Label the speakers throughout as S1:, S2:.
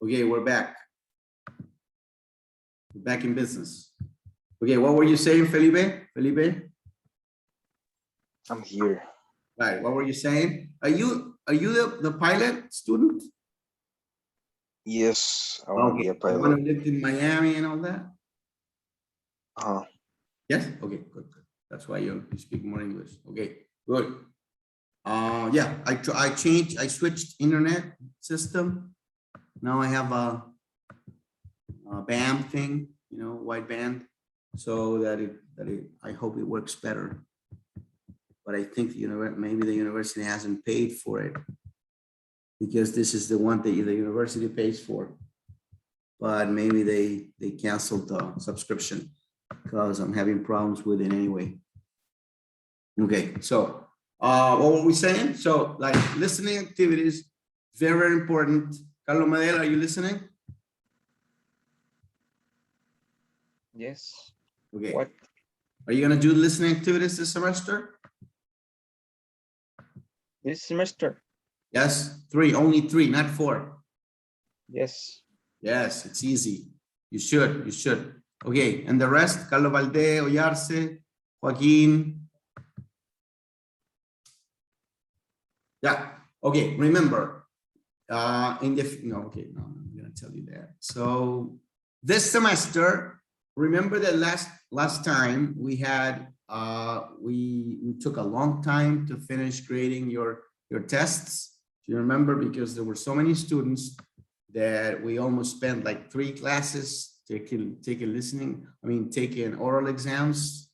S1: Okay, we're back. We're back in business. Okay, what were you saying, Felipe? Felipe?
S2: I'm here.
S1: Right, what were you saying? Are you the pilot student?
S2: Yes, I want to be
S1: Okay,
S2: a
S1: the one
S2: pilot.
S1: who lived in Miami and all that?
S2: Uh-huh.
S1: Yes, okay, good, good. That's why you speak more English. Okay, good. Yeah, I switched internet system. Now I have a BAM thing, you know, wideband, so that I hope it works better. But I think maybe the university hasn't paid for it because this is the one that the university pays for. But maybe they canceled the subscription because I'm having problems with it anyway. Okay, so what were we saying? So like listening activities, very, very important. Carlos Madela, are you listening?
S3: Yes.
S1: Okay.
S3: What?
S1: Are you gonna do listening activities this semester?
S3: This semester?
S1: Yes, only three, not four.
S3: Yes.
S1: Yes, it's easy. You should. Okay, and the rest, Carlos Valde, Oyarce, Joaquin. Yeah, okay, remember, I'm gonna tell you that. So this semester, remember that last time we had, we took a long time to finish grading your tests. Do you remember? Because there were so many students that we almost spent like 3 classes taking oral exams.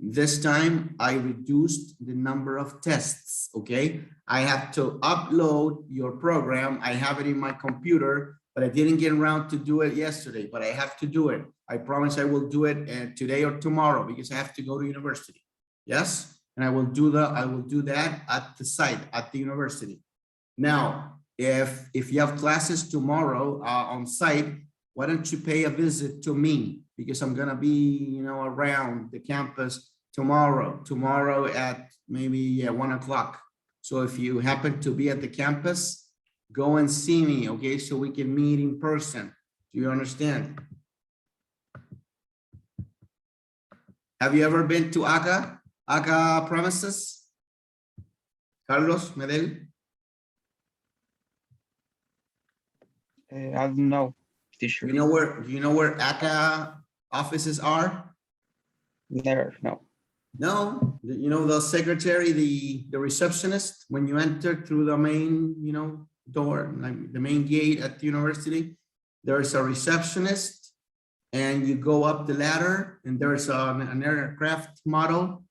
S1: This time I reduced the number of tests, okay? I have to upload your program. I have it in my computer, but I didn't get around to do it yesterday, but I have to do it. I promise I will do it today or tomorrow because I have to go to university. Yes, and I will do that at the site, at the university. Now, if you have classes tomorrow on site, why don't you pay a visit to me? Because I'm gonna be, around the campus tomorrow at maybe 1 o'clock. So if you happen to be at the campus, go and see me, okay? So we can meet in person. Do you understand? Have you ever been to ACA premises? Carlos Medel?
S3: I don't know, teacher.
S1: Do you know where ACA offices are?
S3: Never, no.
S1: No, you know the secretary, the receptionist, when you enter through the main, door, like the main gate at the university, there's a receptionist and you go up the ladder and there's an aircraft model,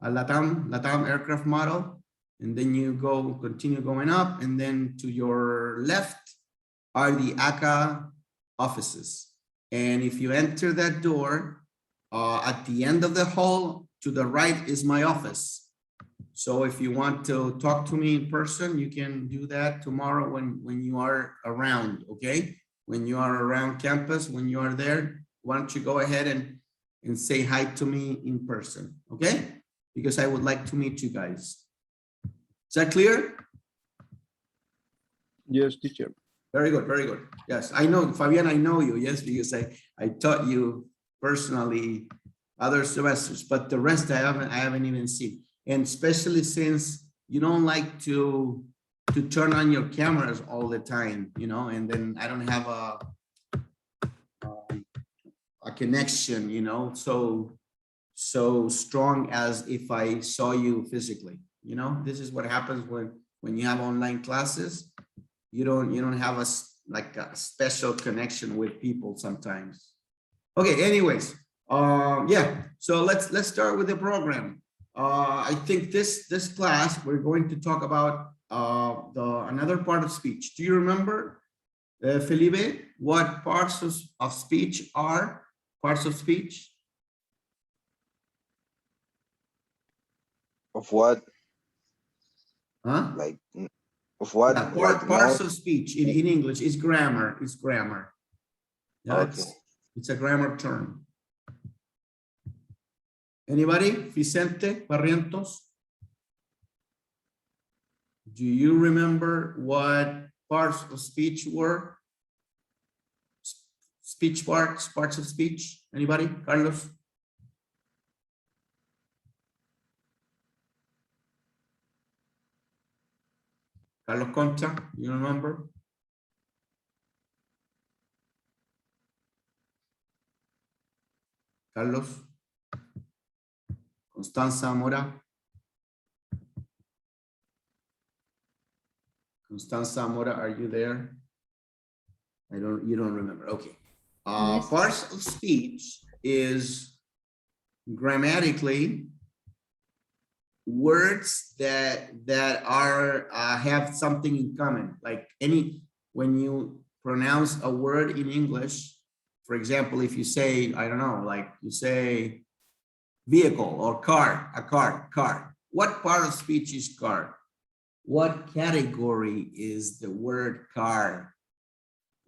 S1: a LATAM aircraft model. And then you continue going up and then to your left are the ACA offices. And if you enter that door, at the end of the hall, to the right is my office. So if you want to talk to me in person, you can do that tomorrow when you are around, okay? When you are around campus, when you are there, why don't you go ahead and say hi to me in person, okay? Because I would like to meet you guys. Is that clear?
S4: Yes, teacher.
S1: Very good, very good. Yes, I know, Fabian, I know you, yes, because I taught you personally other semesters, but the rest I haven't even seen. And especially since you don't like to turn on your cameras all the time, and then I don't have a connection, so strong as if I saw you physically. This is what happens when you have online classes. You don't have a special connection with people sometimes. Okay, anyways, yeah, so let's start with the program. I think this class we're going to talk about another part of speech. Do you remember, Felipe, what parts of speech are parts of speech?
S2: Of what?
S1: Huh?
S2: Like, of what?
S1: Yeah,
S2: Like,
S1: parts
S2: no?
S1: of speech in English is grammar. It's grammar. Yeah,
S2: Okay.
S1: it's a grammar term. Anybody? Vicente Barrientos? Do you remember what parts of speech were? speech parts of speech? Anybody? Carlos? Carlos Concha, you remember? Carlos? Constanza Mora? Constanza Mora, are you there? You don't remember, okay.
S4: Yes.
S1: Parts of speech is grammatically words that are have something in common, like when you pronounce a word in English, for example, if you say, I don't know, like you say vehicle or car, a car. What part of speech is car? What category is the word car?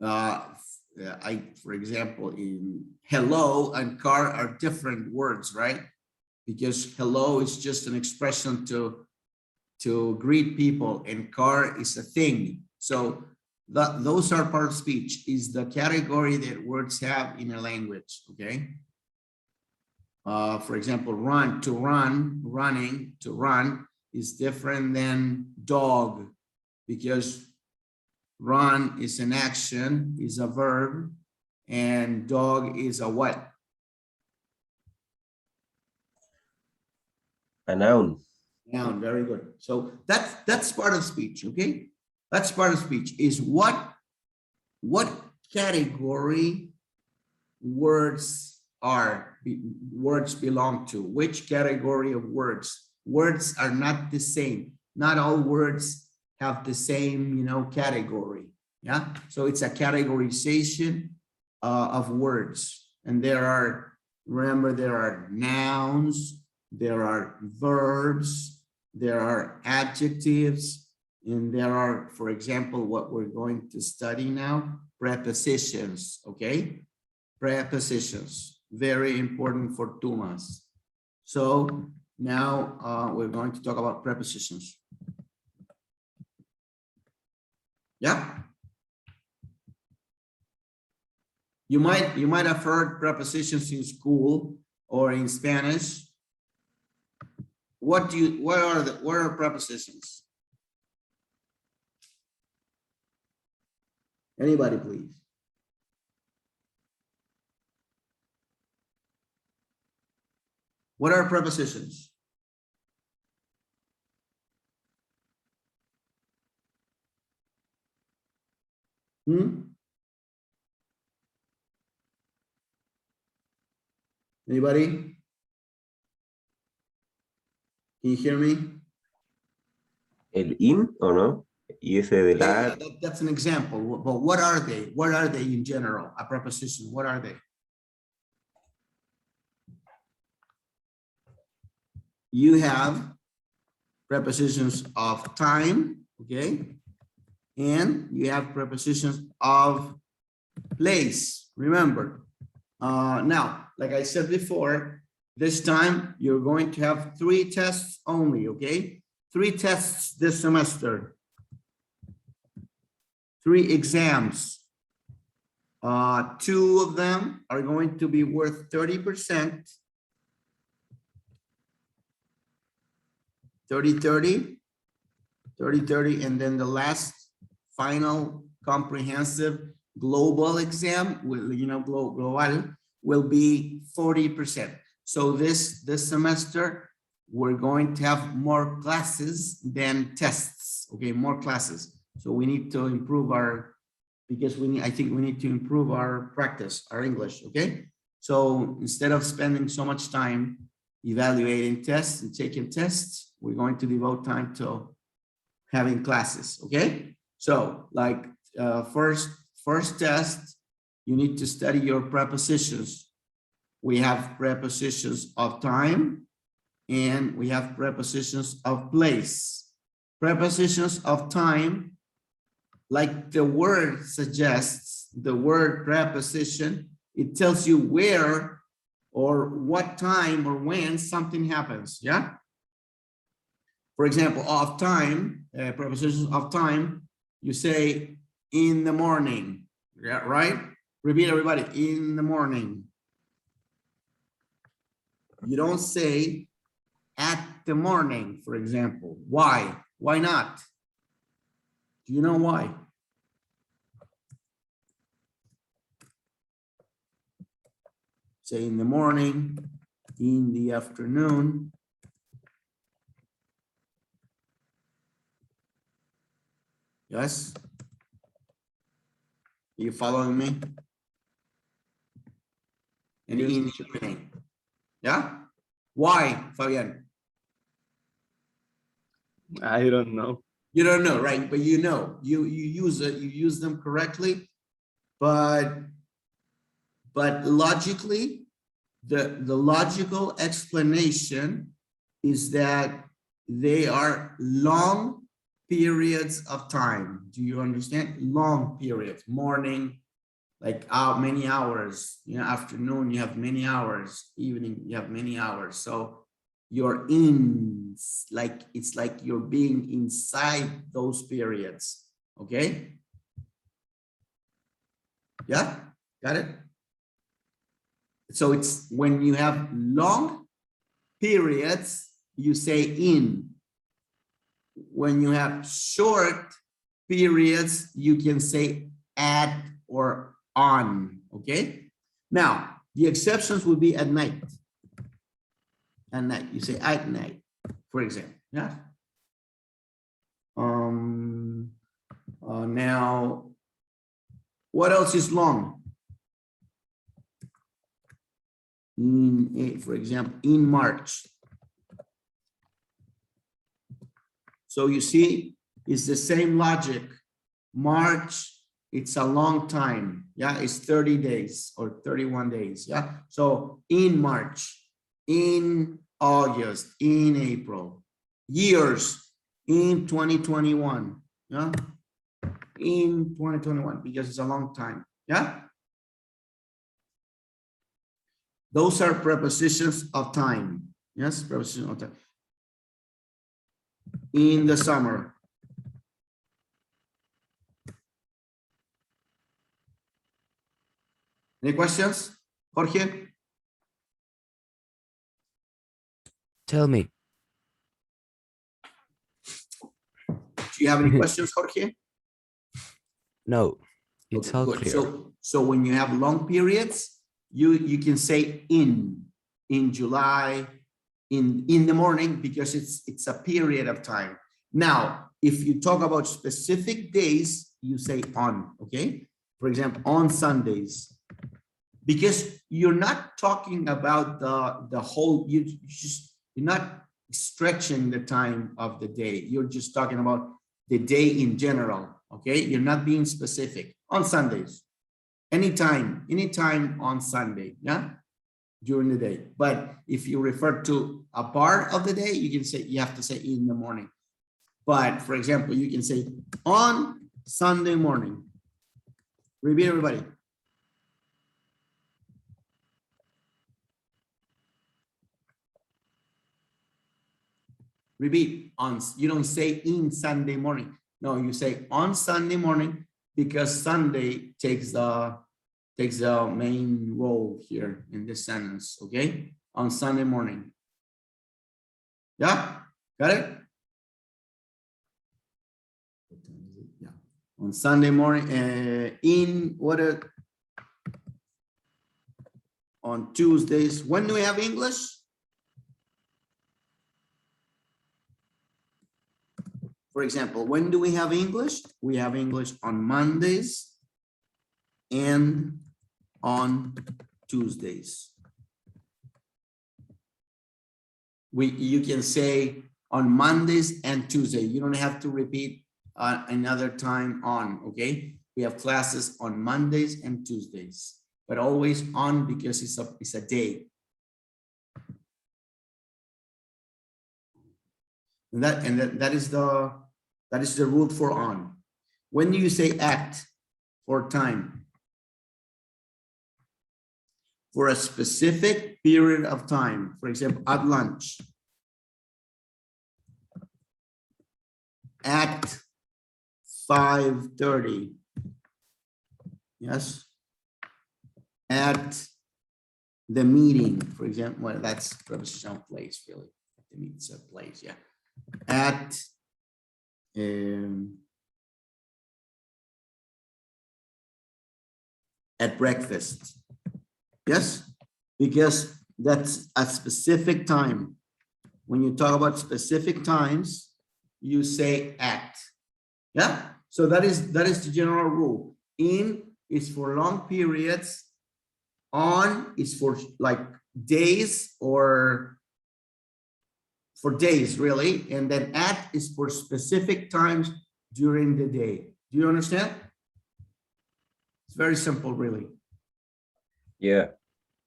S1: For example, in hello and car are different words, right? Because hello is just an expression to greet people, and car is a thing. So those are part of speech, is the category that words have in a language, okay? For example, running, to run is different than dog, because run is an action, is a verb, and dog is a what?
S5: A noun.
S1: Noun, very good. So that's part of speech, okay? That's part of speech, is what category words belong to, which category of words. Words are not the same. Not all words have the same, category, yeah? So it's a categorization of words. And remember, there are nouns, there are verbs, there are adjectives, and there are, for example, what we're going to study now, prepositions, okay? Prepositions, very important for Tumas. So now we're going to talk about prepositions. Yeah. You might have heard prepositions in school or in Spanish. What are prepositions? Anybody, please. What are prepositions? Anybody? Can you hear me?
S5: ¿El in o no? Y ese de la...
S1: That's an example, but what are they? What are they in general? A preposition, what are they? You have prepositions of time, okay? And you have prepositions of place, remember. Now, like I said before, this time you're going to have 3 tests only, okay? 3 tests this semester. 3 exams. 2 of them are going to be worth 30%. 30-30, and then the last final comprehensive global exam will, global will be 40%. So this semester we're going to have more classes than tests, okay? More classes. So we need to improve I think we need to improve our practice, our English, okay? So instead of spending so much time evaluating tests and taking tests, we're going to devote time to having classes, okay? So like first test, you need to study your prepositions. We have prepositions of time and we have prepositions of place. Prepositions of time, like the word suggests, the word preposition, it tells you where or what time or when something happens, yeah? For example, of time, prepositions of time, you say in the morning, yeah, right? Repeat, everybody, in the morning. You don't say at the morning, for example. Why? Why not? Do you know why? Say in the morning, in the afternoon. Yes? You following me? And
S3: Yes,
S1: in the
S3: teacher.
S1: evening. Yeah? Why, Fabian?
S3: I don't know.
S1: You don't know, right? But you know, you use it, you use them correctly, but logically, the logical explanation is that they are long periods of time. Do you understand? Long periods, morning, like many hours, you know, afternoon, you have many hours, evening, you have many hours. So you're in, like, it's like you're being inside those periods. Okay. Yeah, got it. So it's when you have long periods, you say in. When you have short periods, you can say at or on, okay? Now, the exceptions will be at night. At night, you say at night, for example, yeah? Now, what else is long? For example, in March. So you see, it's the same logic. March, it's a long time. Yeah, it's 30 days or 31 days. Yeah. So in March, in August, in April, years in 2021. Yeah. In 2021, because it's a long time. Yeah. Those are prepositions of time. Yes, prepositions of time. In the summer. Any questions, Jorge?
S4: Tell me.
S1: Do you have any questions, Jorge?
S4: No, it's
S1: Okay,
S4: all
S1: good.
S4: clear.
S1: So when you have long periods, you can say in July, in the morning, because it's a period of time. Now, if you talk about specific days, you say on, okay? For example, on Sundays, because you're not talking about the whole, you're not stretching the time of the day. You're just talking about the day in general, okay? You're not being specific. On Sundays, anytime on Sunday, yeah? During the day. But if you refer to a part of the day, you have to say in the morning. But for example, you can say on Sunday morning. Repeat, everybody. Repeat, on, you don't say in Sunday morning. No, you say on Sunday morning, because Sunday takes the main role here in this sentence, okay? On Sunday morning. Yeah, got it? Yeah, on Sunday morning, in what on Tuesdays. When do we have English? For example, when do we have English? We have English on Mondays and on Tuesdays. You can say on Mondays and Tuesday. You don't have to repeat another time on, okay? We have classes on Mondays and Tuesdays, but always on, because it's a day. And that is the rule for on. When do you say at for time? For a specific period of time. For example, at lunch. At 5:30. Yes. at the meeting, for example, well, that's preposition of place, really. The meeting's a place, yeah. At breakfast. Yes, because that's a specific time. When you talk about specific times, you say at. Yeah, so that is the general rule. In is for long periods. On is for like days or for days, really. And then at is for specific times during the day. Do you understand? It's very simple, really.
S5: Yeah.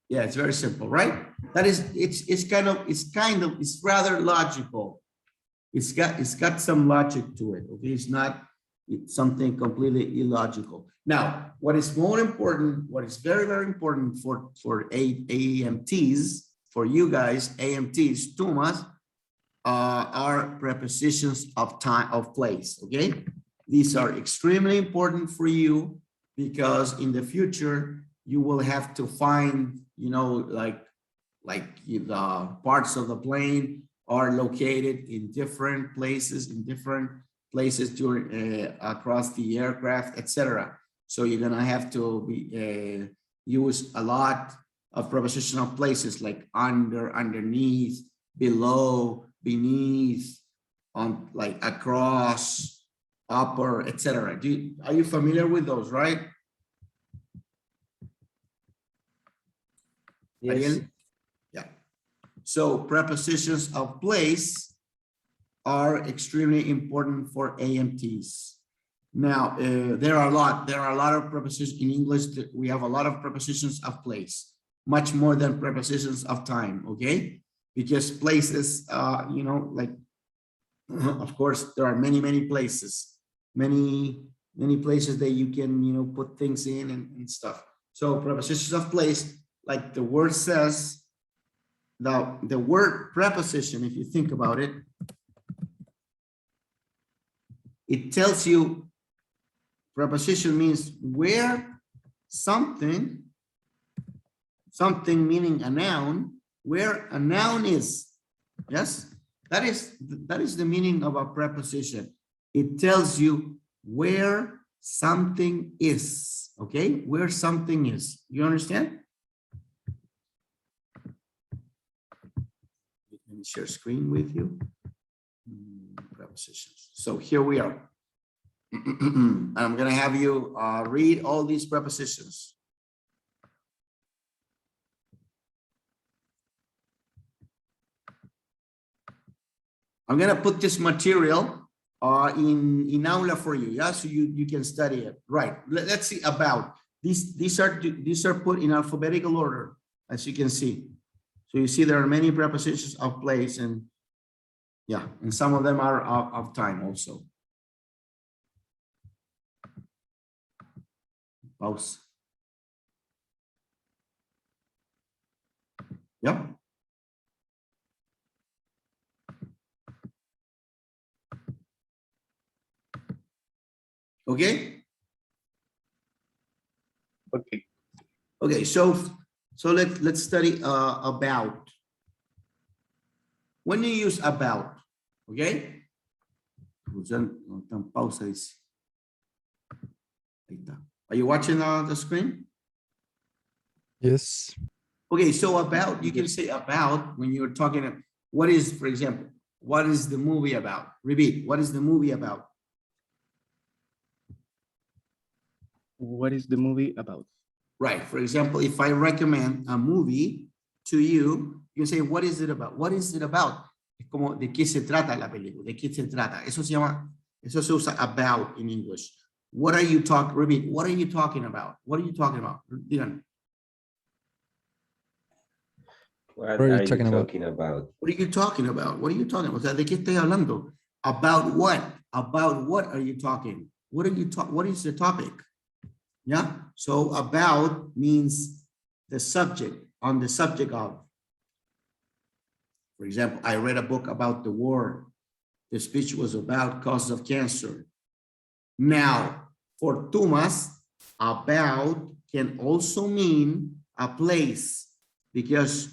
S1: Yeah, it's very simple, right? That is, it's rather logical. It's got some logic to it, okay? It's something completely illogical. Now, what is more important, what is very, very important for AMTs, for you guys, AMTs, Tumas, are prepositions of time, of place, okay? These are extremely important for you because in the future, you will have to find, you know, like the parts of the plane are located in different places, during across the aircraft, etc. So you're gonna have to use a lot of prepositional places like under, underneath, below, beneath, on, like across, upper, etc. Are you familiar with those, right?
S3: Yes.
S1: Yeah. So prepositions of place are extremely important for AMTs. Now, there are a lot of prepositions in English. We have a lot of prepositions of place, much more than prepositions of time, okay? Because places, you know, like, of course, there are many places, many places that you can, you know, put things in and stuff. So prepositions of place, like the word says, the word preposition, if you think about it, it tells you preposition means where something meaning a noun, where a noun is. Yes, that is the meaning of a preposition. It tells you where something is, okay? Where something is. You understand? Let me share screen with you. Prepositions. So here we are. I'm going to have you read all these prepositions. I'm going to put this material in Aula for you, yeah, so you can study it. Right. Let's see about these are put in alphabetical order, as you can see. So you see there are many prepositions of place, and yeah, and some of them are of time also. Pause. Yeah. Okay.
S3: Okay.
S1: Okay. So let's study about. When you use about, okay? Pausa dice. Ahí está. Are you watching the screen?
S4: Yes.
S1: Okay, so about, you can say about when you're talking, what is, for example, what is the movie about? Repeat, what is the movie about?
S6: What is the movie about?
S1: Right, for example, if I recommend a movie to you, you say, what is it about? What is it about? Es como, ¿de qué se trata la película? ¿De qué se trata? Eso se llama, eso se usa about in English. What are you talking, repeat, what are you talking about? What are you talking about? Digan.
S5: What are you talking about?
S1: What are you talking about? What are you talking about? O sea, ¿de qué estoy hablando? About what? About what are you talking? What are you talking? What is the topic? Yeah. So about means the subject, on the subject of. For example, I read a book about the war. The speech was about causes of cancer. Now, for Tumas, about can also mean a place, because,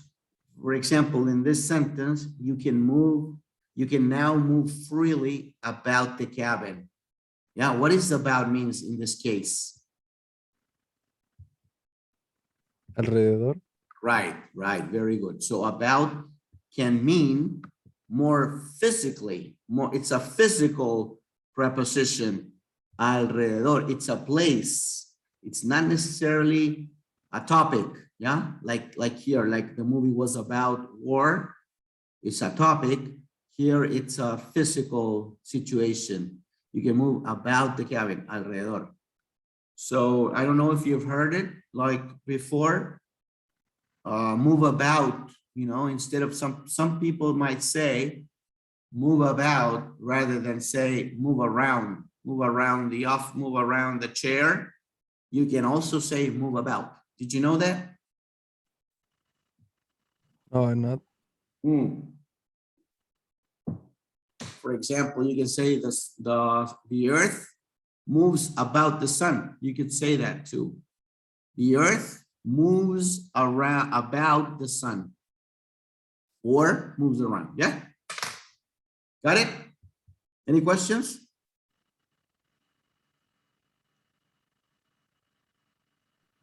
S1: for example, in this sentence, you can now move freely about the cabin. Yeah, what is about means in this case?
S7: Alrededor.
S1: Right, very good. So about can mean more physically, it's a physical preposition. Alrededor, it's a place. It's not necessarily a topic, yeah? Like here, like the movie was about war. It's a topic. Here, it's a physical situation. You can move about the cabin, alrededor. So I don't know if you've heard it like before. Move about, you know, instead of some people might say move about rather than say move around the chair. You can also say move about. Did you know that?
S7: No, I'm not.
S1: For example, you can say the earth moves about the sun. You could say that too. The earth moves around about the sun or moves around. Yeah. Got it? Any questions?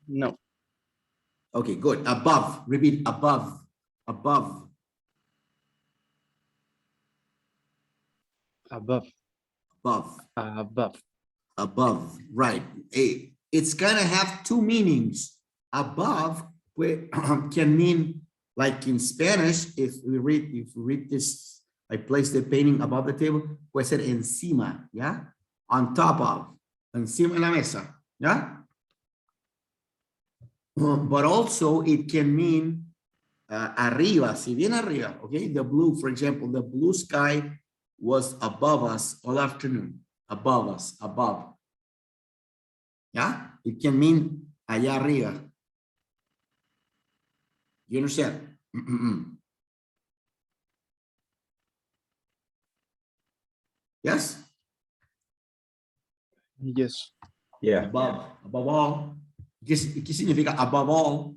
S6: No.
S1: Okay, good. Above, repeat above, above.
S6: Above.
S1: Above,
S6: Above.
S1: above, right. It's gonna have two meanings. Above can mean, like in Spanish, if we read this, I place the painting above the table, puede ser encima, yeah? On top of, encima de la mesa, yeah? But also it can mean arriba, si bien arriba, okay? The blue, for example, the blue sky was above us all afternoon, above us, above. Yeah, it can mean allá arriba. You understand? Yes?
S6: Yes.
S5: Yeah.
S1: Above all. ¿Qué significa above all?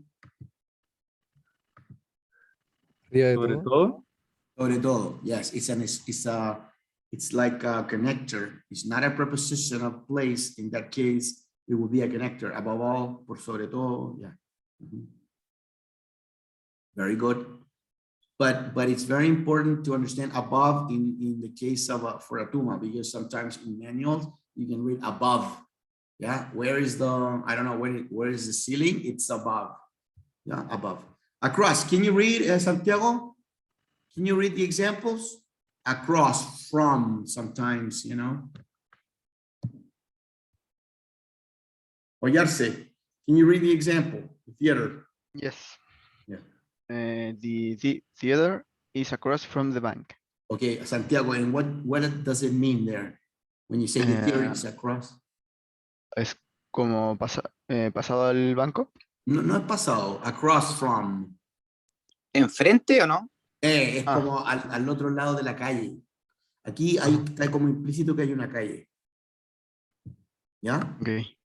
S7: Arriba de
S6: Sobre
S7: todo.
S6: todo.
S1: Sobre todo. Yes, it's like a connector. It's not a preposition of place. In that case, it would be a connector. Above all, por sobre todo. Yeah. Very good. But it's very important to understand above in the case of for a tuma, because sometimes in manuals you can read above. Yeah, where is the, I don't know, where is the ceiling? It's above. Yeah, above. Across, can you read, Santiago? Can you read the examples? Across, from, sometimes, you know. Oyarse, can you read the example? The theater.
S8: Yes.
S1: Yeah.
S8: The theater is across from the bank.
S1: Okay, Santiago, and what does it mean there? When you say the theater is across?
S8: Es como pasado al banco.
S1: No, no es pasado, across from.
S9: ¿Enfrente o no?
S1: Es como al otro lado de la calle. Aquí está como implícito que hay una calle. ¿Ya?
S8: Okay.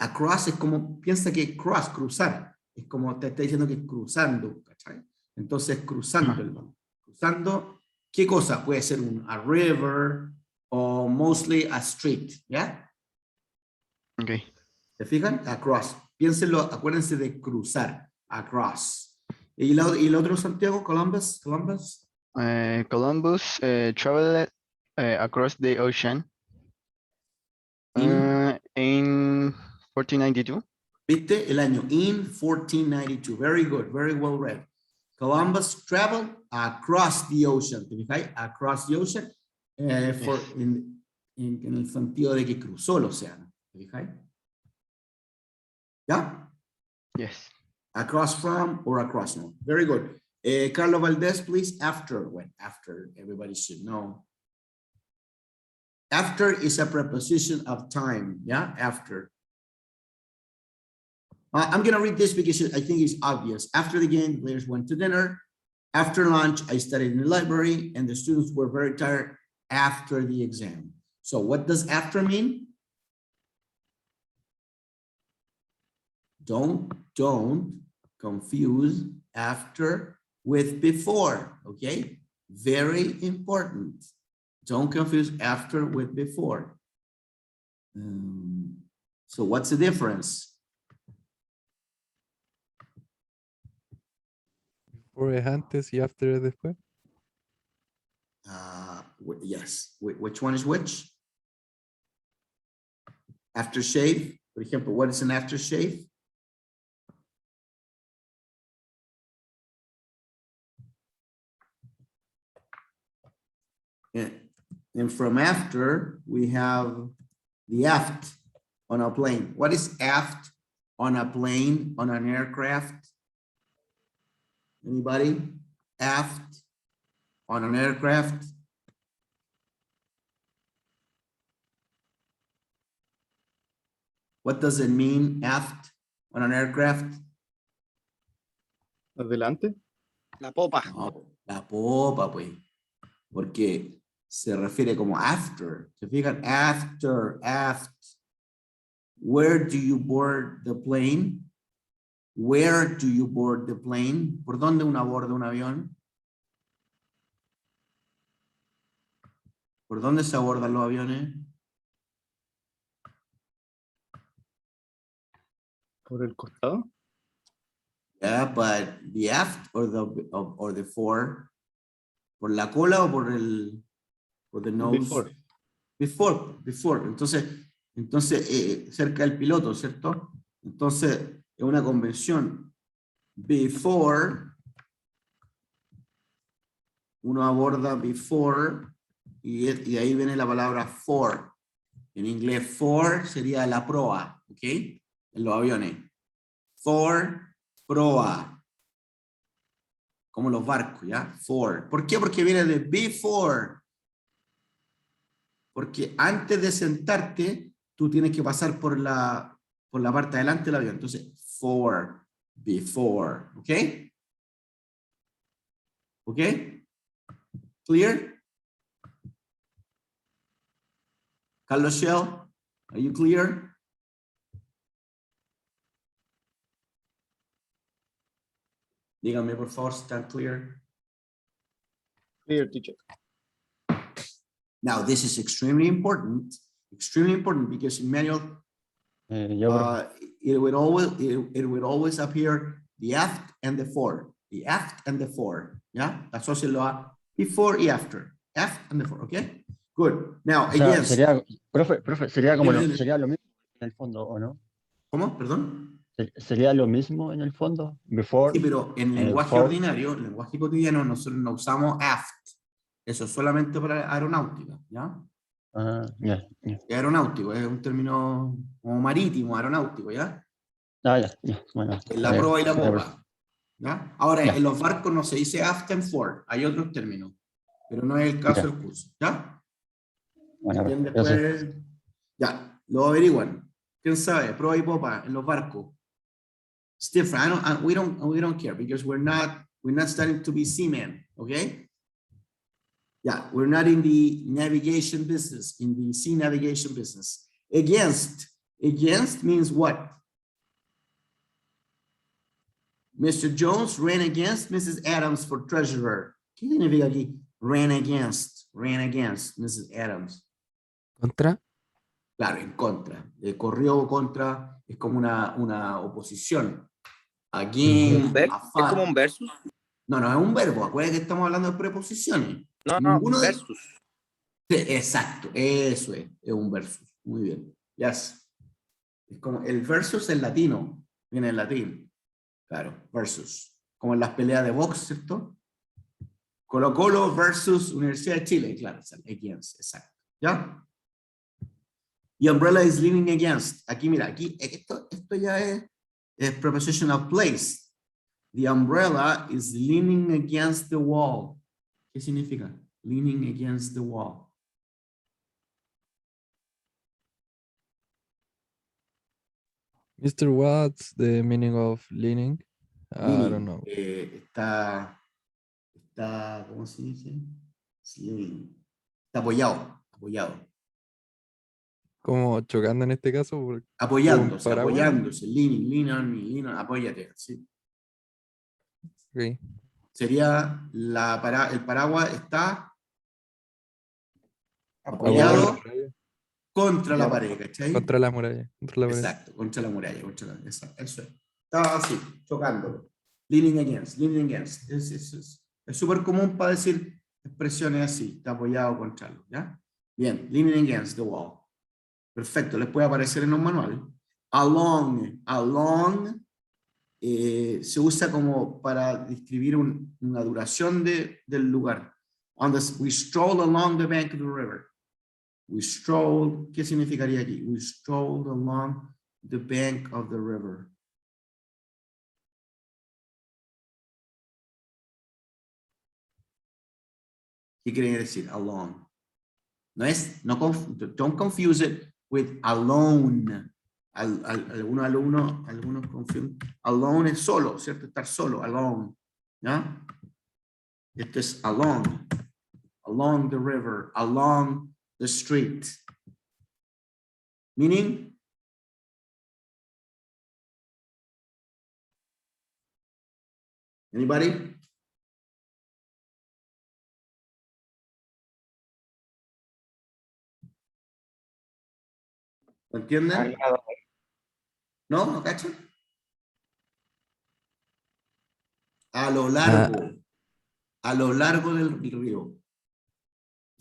S1: Across es como, piensa que cross, cruzar. Es como te está diciendo que es cruzando, ¿cachai? Entonces, cruzando el banco. Cruzando, ¿qué cosa? Puede ser a river o mostly a street, ¿ya?
S8: Okay.
S1: ¿Se fijan? Across. Piénsenlo, acuérdense de cruzar. Across. ¿Y el otro, Santiago? Columbus? Columbus
S8: traveled across the ocean in 1492.
S1: ¿Viste? El año, in 1492. Very good, very well read. Columbus traveled across the ocean. ¿Te fijáis? Across the ocean. En el sentido de que cruzó el océano. ¿Te fijáis? ¿Ya?
S8: Yes.
S1: Across from or across, no. Very good. Carlo Valdez, please. After, when? After, everybody should know. After is a preposition of time, yeah? After. I'm gonna read this because I think it's obvious. After the game, the players went to dinner. After lunch, I studied in the library and the students were very tired after the exam. So what does after mean? Don't confuse after with before, okay? Very important. Don't confuse after with before. So what's the difference?
S7: Before es antes y after es después.
S1: Yes, which one is which? Aftershave, for example, what is an aftershave? And from after, we have the aft on a plane. What is aft on a plane, on an aircraft? Anybody? Aft on an aircraft? What does it mean, aft on an aircraft?
S6: Adelante.
S9: La popa.
S1: No, la popa, pues. Porque se refiere como after. ¿Se fijan? After, aft. Where do you board the plane? Where do you board the plane? ¿Por dónde uno aborda un avión? ¿Por dónde se abordan los aviones?
S6: Por el costado.
S1: Yeah, but the aft or the fore, ¿por la cola o por the nose? Before. Entonces cerca del piloto, ¿cierto? Entonces es una convención. Before, uno aborda before y de ahí viene la palabra for. En inglés for sería la proa, ¿ok? En los aviones. For, proa. Como los barcos, ¿ya? For. ¿Por qué? Porque viene de before. Porque antes de sentarte, tú tienes que pasar por la parte de adelante del avión. Entonces, for, before, ¿ok? ¿Ok? Clear? Carlos Shell, are you clear? Díganme, por favor, si están clear.
S6: Clear, teacher.
S1: Now, this is extremely important because in manual, it would always appear the aft and the fore, yeah? Asócialo a before y after, aft and the fore, okay? Good. Now,
S10: O sea,
S1: again.
S10: profe, sería como
S1: Dile, dile.
S10: sería lo mismo en el fondo, ¿o no?
S1: ¿Cómo? Perdón.
S10: Sería lo mismo en el fondo, before.
S1: Sí, pero en lenguaje
S10: for.
S1: ordinario, en lenguaje cotidiano, nosotros no usamos aft. Eso es solamente para aeronáutica, ¿ya?
S10: Ah, ya.
S1: Es aeronáutico, es un término como marítimo, aeronáutico, ¿ya?
S10: Ah, ya. Bueno.
S1: En la proa y la
S10: Ya,
S1: popa, ¿ya? Ahora,
S10: Ya.
S1: en los barcos no se dice aft and fore, hay otros términos, pero no es el caso
S10: Ya.
S1: del curso, ¿ya?
S10: Bueno,
S1: ¿Quién
S10: gracias.
S1: después? Ya, lo averiguan. ¿Quién sabe? Proa y popa en los barcos. It's different. We don't care because we're not studying to be seamen, okay? Yeah, we're not in the navigation business, in the sea navigation business. Against means what? Mr. Jones ran against Mrs. Adams for treasurer. ¿Qué significa aquí? Ran against Mrs. Adams.
S4: ¿Contra?
S1: Claro, en contra. Corrió contra, es como una oposición. Against,
S9: ¿Es como un versus?
S1: No, es un verbo. Acuérdense que estamos hablando de preposiciones.
S9: No,
S1: Ninguno de...
S9: versus.
S1: Sí, exacto, eso es un versus. Muy bien. Yes. Es como el versus en latino, viene en latín. Claro, versus. Como en las peleas de box, ¿cierto? Colo-Colo versus Universidad de Chile, claro, against, exacto. ¿Ya? The umbrella is leaning against. Aquí, mira, aquí, esto ya es preposition of place. The umbrella is leaning against the wall. ¿Qué significa? Leaning against the wall.
S7: Mr. What's the meaning of leaning? I don't know.
S1: Está, ¿cómo se dice? It's leaning. Está apoyado.
S7: como chocando en este caso.
S1: Apoyándose,
S7: paraguas.
S1: apoyándose. Lean on me, apóyate. ¿sí?
S7: Ok.
S1: Sería el paraguas está
S3: Apoyado.
S1: apoyado contra la pared, ¿cachai?
S7: Contra la muralla. Contra la pared.
S1: Exacto, contra la muralla, exacto, eso es. Estaba así, chocándolo. Leaning against. Es súper común para decir expresiones así, está apoyado contra algo, ¿ya? Bien, leaning against the wall. Perfecto, les puede aparecer en un manual. Along se usa como para describir una duración del lugar. We stroll along the bank of the river. We strolled, ¿qué significaría aquí? We strolled along the bank of the river. ¿Qué quiere decir along? Don't confuse it with alone. Algunos confunden. Alone es solo, ¿cierto? Estar solo, alone. ¿Ya? Esto es along the river, along the street. Meaning, anybody? ¿Lo entienden?
S3: Al lado.
S1: ¿No? ¿No cachan? A lo largo del río.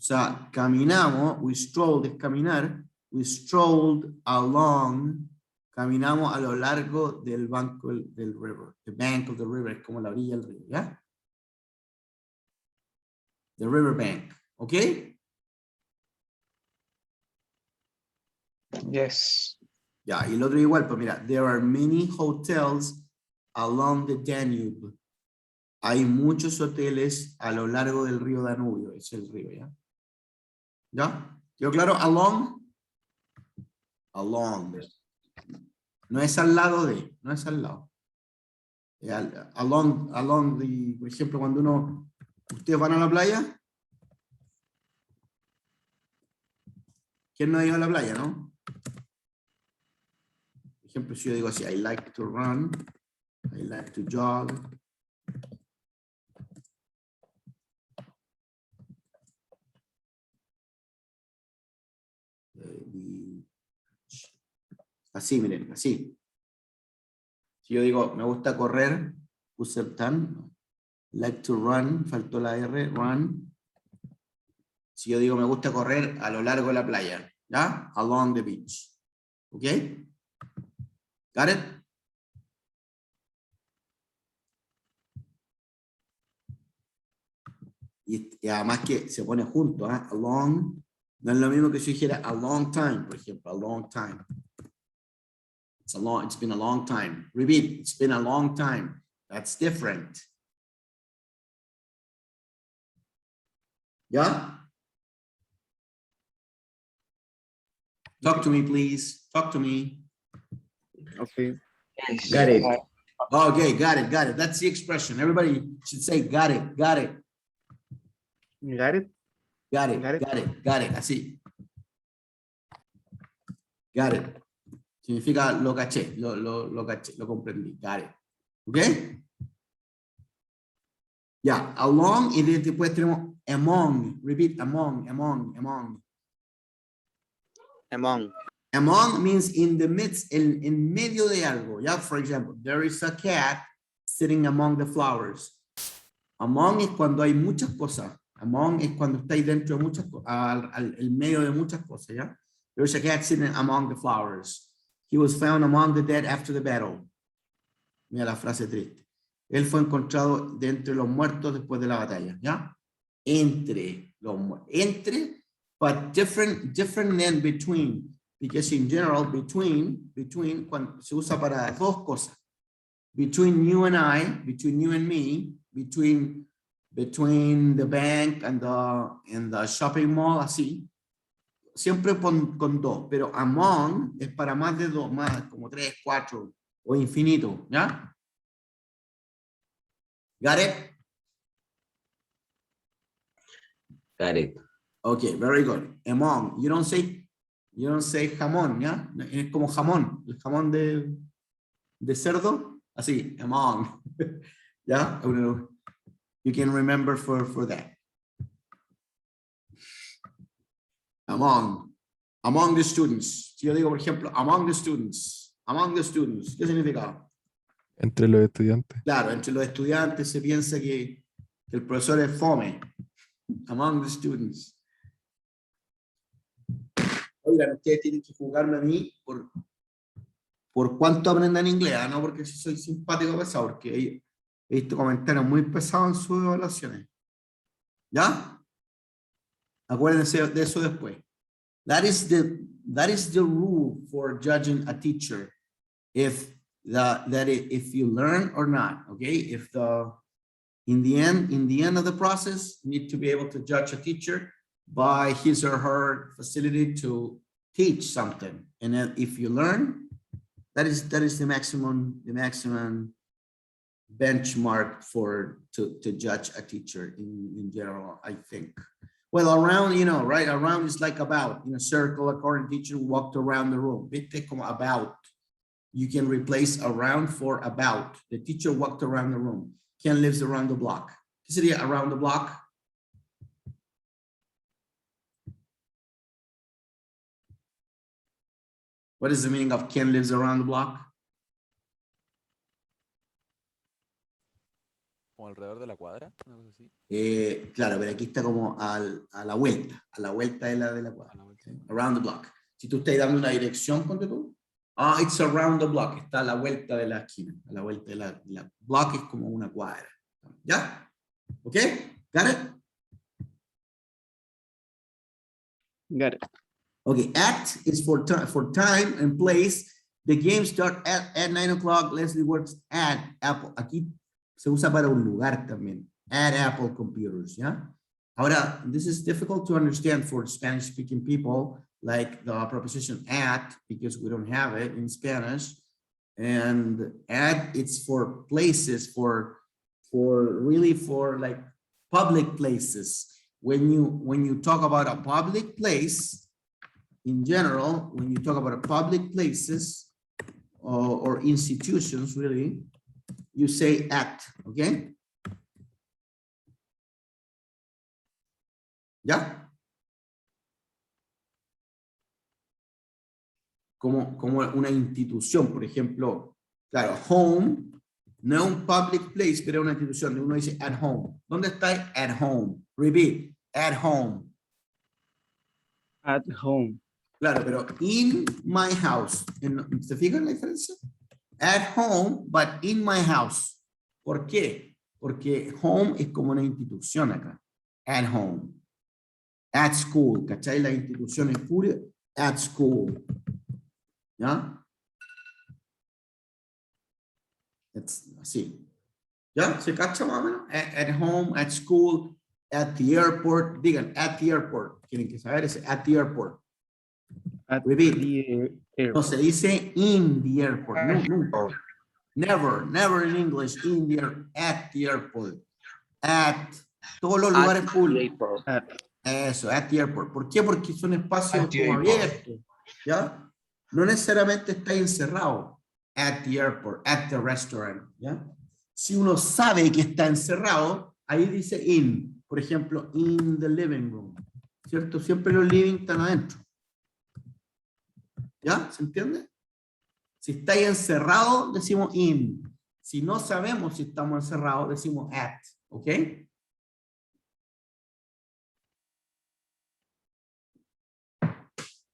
S1: O sea, caminamos, we strolled es caminar, we strolled along, caminamos a lo largo del banco del river. The bank of the river es como la orilla del río, ¿ya? The river bank, ¿ok?
S3: Yes.
S1: Ya, y el otro igual, pues mira, there are many hotels along the Danube. Hay muchos hoteles a lo largo del río Danubio, es el río, ¿ya? ¿Ya? ¿Quedó claro? Along. No es al lado de, no es al lado. Along the, por ejemplo, cuando ustedes van a la playa. ¿Quién no ha ido a la playa, no? Por ejemplo, si yo digo así, I like to run, I like to jog. Así, miren, así. Si yo digo, me gusta correr, puse el tan, like to run, faltó la R, run. Si yo digo, me gusta correr a lo largo de la playa, ¿ya? Along the beach. ¿Ok? Got it? Y además que se pone junto, ¿ah? Along, no es lo mismo que si dijera a long time, por ejemplo, a long time. It's been a long time. Repeat, it's been a long time. That's different. Yeah? Talk to me, please. Talk to me.
S6: Okay.
S3: Yes.
S5: Got it.
S1: Okay, got it. That's the expression. Everybody should say, got it.
S6: Got it?
S1: Got it.
S6: Got it.
S1: Así. Got it. Significa lo caché, lo caché, lo comprendí. Got it. ¿Ok? Ya, along y después tenemos among. Repeat, among. Among means in the midst, en medio de algo. Ya, for example, there is a cat sitting among the flowers. Among es cuando hay muchas cosas. Among es cuando estáis dentro de muchas cosas, al medio de muchas cosas, ¿ya? There is a cat sitting among the flowers. He was found among the dead after the battle. Mira la frase triste. Él fue encontrado de entre los muertos después de la batalla, ¿ya? Entre los muertos. Entre, but different than between. Because in general, between cuando se usa para dos cosas. Between you and I, between you and me, between the bank and the shopping mall, así. Siempre con dos, pero among es para más de dos, más como 3, 4 o infinito, ¿ya? Got it?
S5: Got it.
S1: Okay, very good. Among, you don't say You don't say jamón, ¿ya? Es como jamón, el jamón de cerdo, así, among. ¿Ya? You can remember for that. Among the students. Si yo digo, por ejemplo, among the students, ¿qué significa?
S7: Entre los estudiantes.
S1: Claro, entre los estudiantes se piensa que el profesor es fome. Among the students. Oigan, ustedes tienen que jugarme a mí por cuánto aprendan inglés, no porque si soy simpático o pesado, porque he visto comentarios muy pesados en sus evaluaciones. ¿Ya? Acuérdense de eso después. That is the rule for judging a teacher. If you learn or not, okay? In the end of the process, you need to be able to judge a teacher by his or her facility to teach something. And then if you learn, that is the maximum benchmark to judge a teacher in general, I think. Well, around, right? Around is like about, in a circle, a current teacher walked around the room. Viste como about. You can replace around for about. The teacher walked around the room. Ken lives around the block. ¿Qué sería around the block? What is the meaning of Ken lives around the block?
S11: ¿Como alrededor de la cuadra? Una cosa así.
S1: Claro, pero aquí está como a la vuelta de la cuadra. Around the block. Si tú estás dando una dirección, ponte tú. It's around the block. Está a la vuelta de la esquina. A la vuelta de la block es como una cuadra. ¿Ya? ¿Ok? Got it?
S6: Got it.
S1: Okay, at is for time and place. The game starts at 9 o'clock. Leslie works at Apple. Aquí se usa para un lugar también. At Apple Computers, ¿ya? Ahora, this is difficult to understand for Spanish-speaking people, like the preposition at, because we don't have it in Spanish. And at, it's for places, for like public places. When you talk about a public place, in general, when you talk about public places or institutions, really, you say at, okay? ¿Ya? Como una institución, por ejemplo, claro, home, no es un public place, pero es una institución. Uno dice at home. ¿Dónde está? At home. Repeat, at home.
S6: At home.
S1: Claro, pero in my house. ¿Se fijan la diferencia? At home, but in my house. ¿Por qué? Porque home es como una institución acá. At home. At school. ¿Cachai? La institución es pura. At school. ¿Ya? Es así. ¿Ya? ¿Se cacha más o menos? At home, at school, at the airport. Digan, at the airport. Tienen que saber ese at the airport.
S6: At
S1: Repeat.
S6: the airport.
S1: No se dice in the airport. No, nunca. Never in English. In the at the airport. At todos los lugares públicos. Eso, at the airport. ¿Por qué? Porque son espacios como abiertos. ¿Ya? No necesariamente está encerrado. At the airport, at the restaurant. ¿Ya? Si uno sabe que está encerrado, ahí dice in. Por ejemplo, in the living room. ¿Cierto? Siempre los living están adentro. ¿Ya? ¿Se entiende? Si estáis encerrado, decimos in. Si no sabemos si estamos encerrados, decimos at. ¿Ok?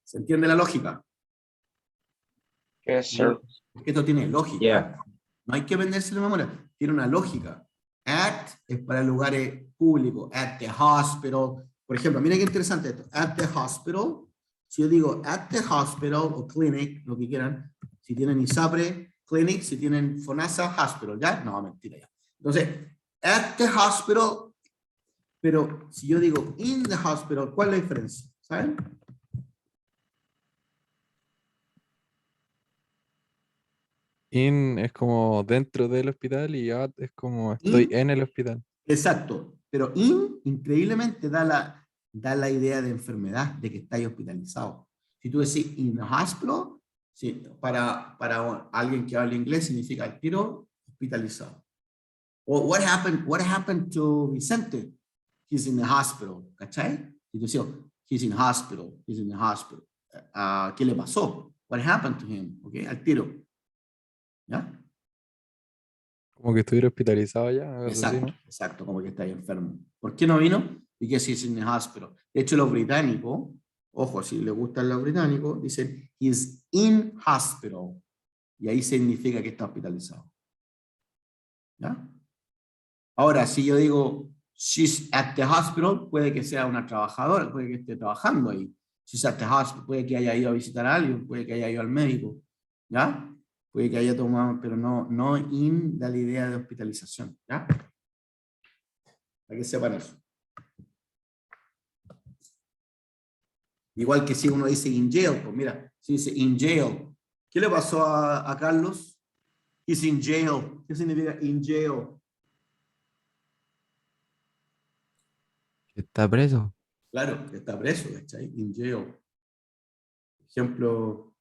S1: ¿Se entiende la lógica?
S3: Yes, sir.
S1: Porque esto tiene lógica.
S5: Yeah.
S1: No hay que venderse la memoria. Tiene una lógica. At es para lugares públicos. At the hospital. Por ejemplo, miren qué interesante esto. At the hospital. Si yo digo at the hospital o clinic, lo que quieran. Si tienen ISAPRE, clinic. Si tienen FONASA, hospital. ¿Ya? No, mentira ya. Entonces, at the hospital. Pero si yo digo in the hospital, ¿cuál es la diferencia? ¿Saben?
S7: In es como dentro del hospital y at es como estoy en el hospital.
S1: Exacto. Pero in, increíblemente, da la idea de enfermedad, de que estáis hospitalizado. Si tú decís in the hospital, sí, para alguien que habla inglés significa al tiro hospitalizado. O what happened to Vicente? He's in the hospital, ¿cachai? Y tú decís, he's in hospital, he's in the hospital. ¿Qué le pasó? What happened to him? ¿Ok? Al tiro. ¿Ya?
S7: Como que estuviera hospitalizado ya, algo así,
S1: Exacto,
S7: ¿no?
S1: exacto, como que está ahí enfermo. ¿Por qué no vino? Because he's in the hospital. De hecho, los británicos, ojo, si les gustan los británicos, dicen he's in hospital. Y ahí significa que está hospitalizado. ¿Ya? Ahora, si yo digo she's at the hospital, puede que sea una trabajadora, puede que esté trabajando ahí. She's at the hospital, puede que haya ido a visitar a alguien, puede que haya ido al médico. ¿Ya? Puede que haya tomado, pero no in da la idea de hospitalización. ¿Ya? Para que sepan eso. Igual que si uno dice in jail, pues mira, si dice in jail, ¿qué le pasó a Carlos? He's in jail. ¿Qué significa in jail?
S4: Está preso.
S1: Claro, que está preso, ¿cachai? In jail. Ejemplo,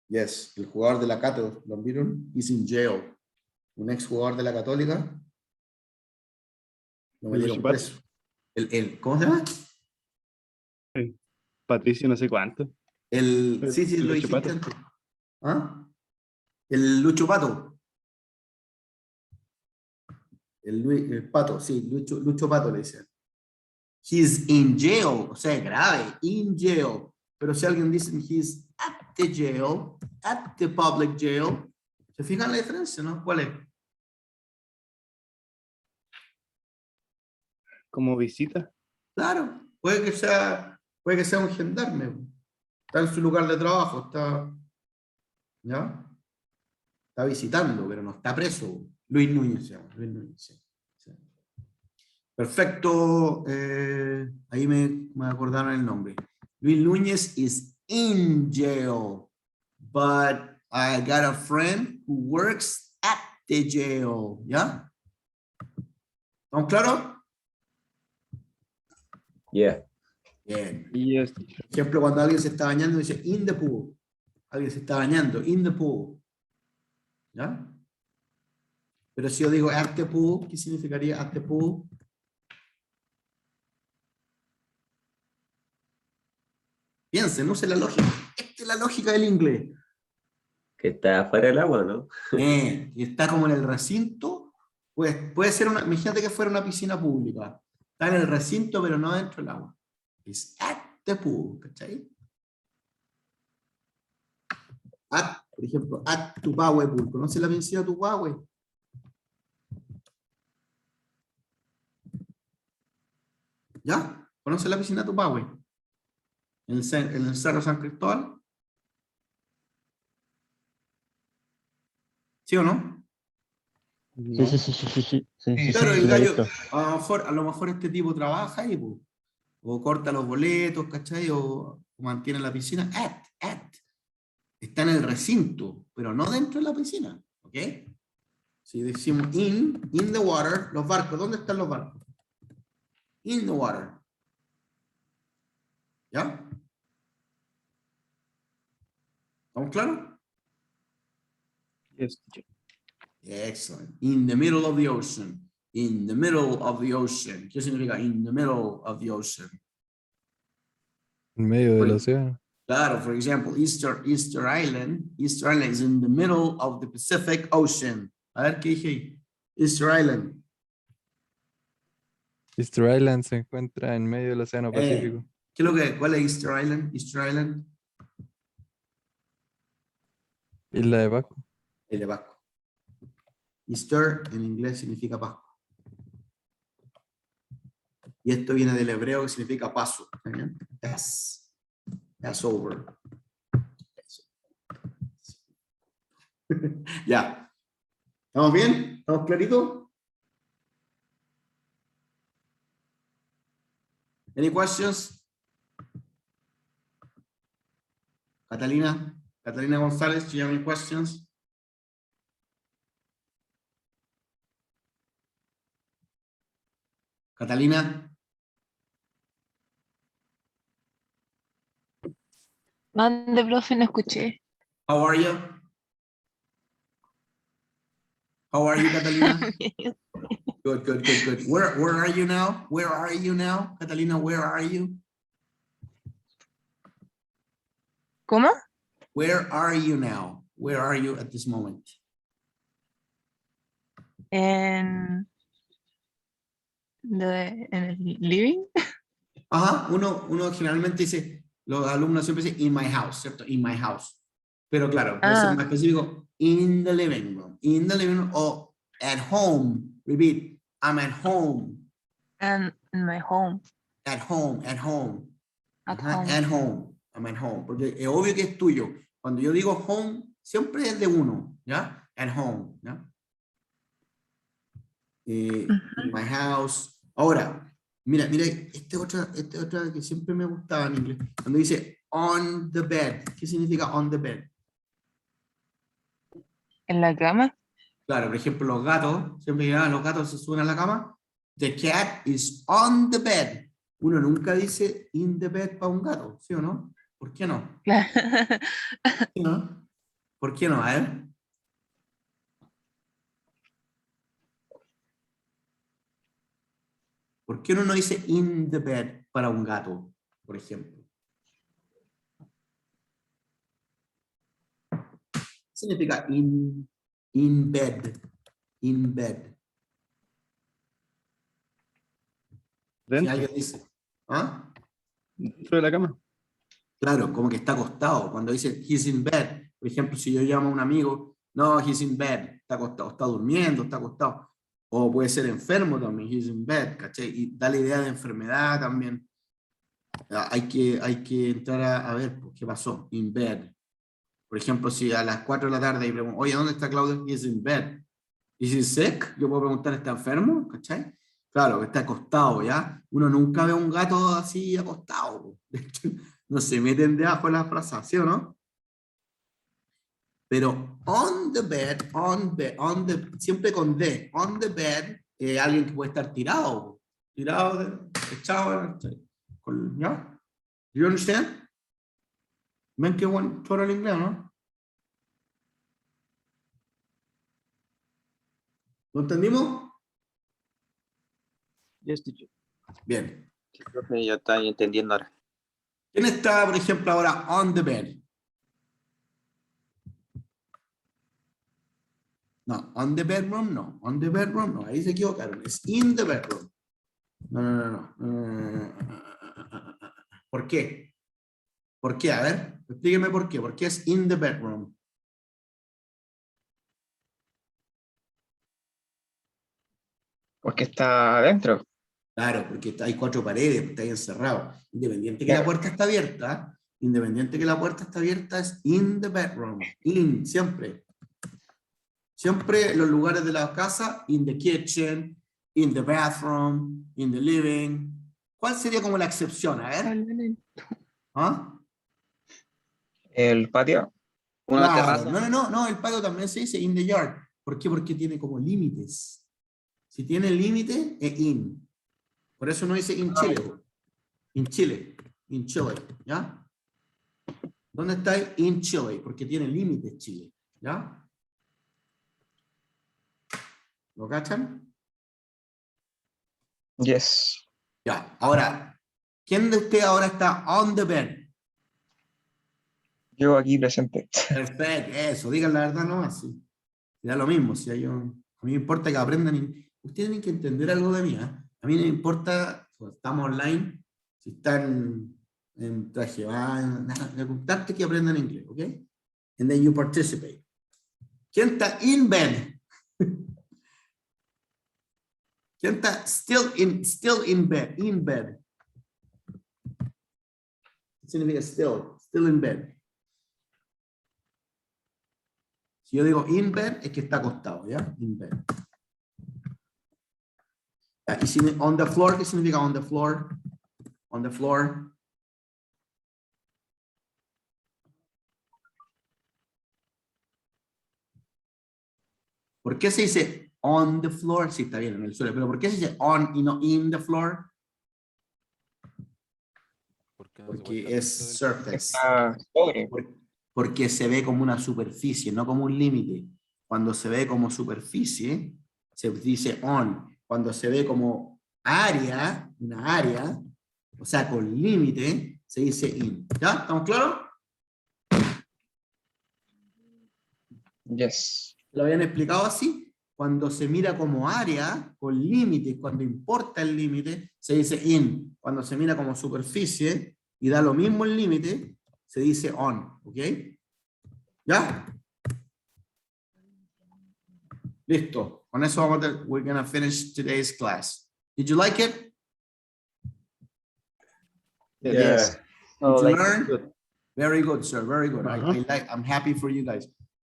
S1: yes, el jugador de la Cato, ¿lo vieron? He's in jail. Un ex jugador de la Católica lo metieron
S6: Lucho Pato.
S1: preso. ¿Cómo se llama?
S6: Patricio, no sé cuánto.
S1: Sí, lo
S6: Lucho
S1: dijiste
S6: Pato.
S1: antes. ¿Ah? El Lucho Pato. El Pato, sí, Lucho Pato le dicen. He's in jail, o sea, grave, in jail. Pero si alguien dice he's at the jail, at the public jail, ¿se fijan la diferencia, no? ¿Cuál es?
S6: Como visita.
S1: Claro, puede que sea un gendarme. Está en su lugar de trabajo, ¿ya? Está visitando, pero no está preso. Luis Núñez se llama, Luis Núñez, sí. Perfecto, ahí me acordaron el nombre. Luis Núñez is in jail, but I got a friend who works at the jail. ¿Ya? ¿Estamos claros?
S5: Yeah.
S1: Bien.
S6: Yes.
S1: Por ejemplo, cuando alguien se está bañando, dice in the pool. Alguien se está bañando, in the pool. ¿Ya? Pero si yo digo at the pool, ¿qué significaría at the pool? Piensen, use la lógica. Esta es la lógica del inglés.
S5: Que está afuera del agua, ¿no?
S1: Y está como en el recinto, pues puede ser imagínate que fuera una piscina pública. Está en el recinto, pero no dentro del agua. Es at the pool, ¿cachai? Por ejemplo, at Tupahue Pool. ¿Conoces la piscina Tupahue? ¿Ya? ¿Conoces la piscina Tupahue? En el Cerro San Cristóbal. ¿Sí o no?
S10: Sí, sí, sí, sí, sí, sí, sí, sí,
S1: Claro,
S10: sí,
S1: el
S10: lo he
S1: gallo,
S10: visto.
S1: a lo mejor este tipo trabaja ahí, pues, o corta los boletos, ¿cachai? O mantiene la piscina. Está en el recinto, pero no dentro de la piscina, ¿ok? Si decimos in the water, los barcos, ¿dónde están los barcos? In the water. ¿Ya? ¿Estamos claros?
S6: Yes.
S1: Excellent. In the middle of the ocean. In the middle of the ocean. ¿Qué significa in the middle of the ocean?
S7: En medio del
S1: Por-
S7: océano.
S1: Claro, for example, Easter Island is in the middle of the Pacific Ocean. A ver, ¿qué dije ahí? Easter Island.
S7: Easter Island se encuentra en medio del océano Pacífico.
S1: ¿Qué es lo que, cuál es Easter Island? Easter Island,
S7: Isla de Pascua.
S1: el de Pascua. Easter en inglés significa Pascua. Y esto viene del hebreo que significa paso. ¿Está bien? Passover. Ya. ¿Estamos bien? ¿Estamos claritos? Any questions? Catalina González, do you have any questions? Catalina.
S12: Mande, profe, no escuché.
S1: How are you? How are you, Catalina? Good, good, good, good. Where are you now? Where are you now? Catalina, where are you?
S12: ¿Cómo?
S1: Where are you now? Where are you at this moment?
S12: En en el living.
S1: Ajá, uno generalmente dice, los alumnos siempre dicen in my house, ¿cierto? In my house. Pero claro, puede ser más específico, in the living room, o at home. Repeat, I'm at home.
S12: And in my home.
S1: At home, at home.
S12: At
S1: Ajá,
S12: home.
S1: at home, I'm at home. Porque es obvio que es tuyo. Cuando yo digo home, siempre es de uno, ¿ya? At home, ¿ya? In my house. Ahora, mira, este otra que siempre me gustaba en inglés. Cuando dice on the bed. ¿Qué significa on the bed?
S12: En la cama.
S1: Claro, por ejemplo, los gatos, siempre dirán, los gatos se suben a la cama. The cat is on the bed. Uno nunca dice in the bed para un gato, ¿sí o no? ¿Por qué no? ¿Sí, no? ¿Por qué no? A ver. ¿Por qué uno no dice in the bed para un gato, por ejemplo? ¿Qué significa in bed? In bed. Si
S6: Dentro,
S1: alguien dice, ¿ah?
S6: dentro de la cama.
S1: Claro, como que está acostado. Cuando dice he's in bed, por ejemplo, si yo llamo a un amigo, no, he's in bed, está acostado, está durmiendo, está acostado. O puede ser enfermo también, he's in bed, ¿cachai? Y da la idea de enfermedad también. Hay que entrar a ver pues, qué pasó, in bed. Por ejemplo, si a las 4 de la tarde y pregunto, oye, ¿dónde está Claudio? He's in bed. Is he sick? Yo puedo preguntar, ¿está enfermo? ¿Cachai? Claro, está acostado, ¿ya? Uno nunca ve a un gato así acostado. No se meten debajo de la frase, ¿sí o no? Pero on the bed, siempre con D, on the bed, alguien que puede estar tirado, echado, ¿ya? Do you understand? ¿Ven qué buen choro el inglés, no? ¿Lo entendimos?
S3: Yes, teacher.
S1: Bien.
S9: Profe, ya está entendiendo ahora.
S1: ¿Quién está, por ejemplo, ahora on the bed? No, on the bedroom no. On the bedroom no. Ahí se equivocaron. Es in the bedroom. No. ¿Por qué? ¿Por qué? A ver, explíqueme por qué. ¿Por qué es in the bedroom?
S3: Porque está adentro.
S1: Claro, porque hay 4 paredes, está ahí encerrado. Independiente que la puerta está abierta, es in the bedroom. In, siempre. Siempre los lugares de la casa, in the kitchen, in the bathroom, in the living. ¿Cuál sería como la excepción? A ver. ¿Ah?
S3: El patio.
S9: Una
S1: Claro,
S9: terraza.
S1: no, el patio también se dice in the yard. ¿Por qué? Porque tiene como límites. Si tiene límite, es in. Por eso no dice in Chile. In Chile. In Chile. ¿Ya? ¿Dónde está in Chile? Porque tiene límites Chile. ¿Ya? ¿Lo cachan?
S3: Yes.
S1: Ya. Ahora, ¿quién de ustedes ahora está on the bed?
S3: Yo aquí presente.
S1: Perfecto, eso, digan la verdad nomás. Sí. Da lo mismo, si hay un, a mí me importa que aprendan. Ustedes tienen que entender algo de mí. A mí no me importa, pues, estamos online, si están en traje de baño, nada, me contarte que aprendan inglés, ¿ok? And then you participate. ¿Quién está in bed? ¿Quién está still in bed? In bed. ¿Qué significa still in bed? Si yo digo in bed, es que está acostado, ¿ya? In bed. Y si on the floor, ¿qué significa on the floor? On the floor. ¿Por qué se dice on the floor? Sí, está bien, en el suelo, pero ¿por qué se dice on y no in the floor?
S11: Porque no se puede
S1: porque
S11: estar
S1: es
S11: dentro del-
S1: surface.
S3: Está sobre.
S1: Porque se ve como una superficie, no como un límite. Cuando se ve como superficie, se dice on. Cuando se ve como área, una área, o sea, con límite, se dice in. ¿Ya? ¿Estamos claros?
S3: Yes.
S1: ¿Lo habían explicado así? Cuando se mira como área, con límite, cuando importa el límite, se dice in. Cuando se mira como superficie y da lo mismo el límite, se dice on. ¿Ok? ¿Ya? Listo. Con eso vamos a we're gonna finish today's class. Did you like it?
S3: Yes.
S1: Did you learn? Very good, sir. Very good. I'm happy for you guys.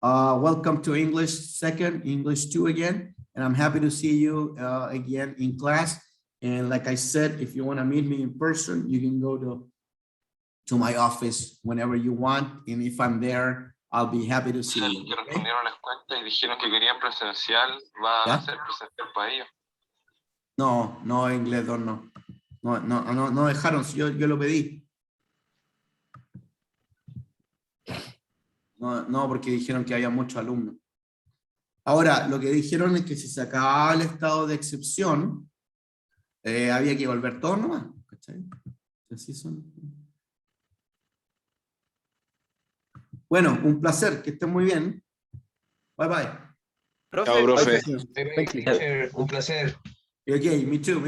S1: Welcome to English 2nd, English 2 again. And I'm happy to see you again in class. And like I said, if you want to meet me in person, you can go to my office whenever you want. And if I'm there, I'll be happy to see you. Okay?
S13: Y dijeron que querían presencial, va
S1: ¿Ya?
S13: a ser presencial para ellos.
S1: No, no, inglés 2 no. No dejaron, yo lo pedí. No, porque dijeron que había muchos alumnos. Ahora, lo que dijeron es que si se acababa el estado de excepción, había que volver todos nomás. ¿Cachai? Así son. Bueno, un placer, que estén muy bien. Bye bye.
S2: Chao, profe.
S3: Un placer.
S1: Okay, me too.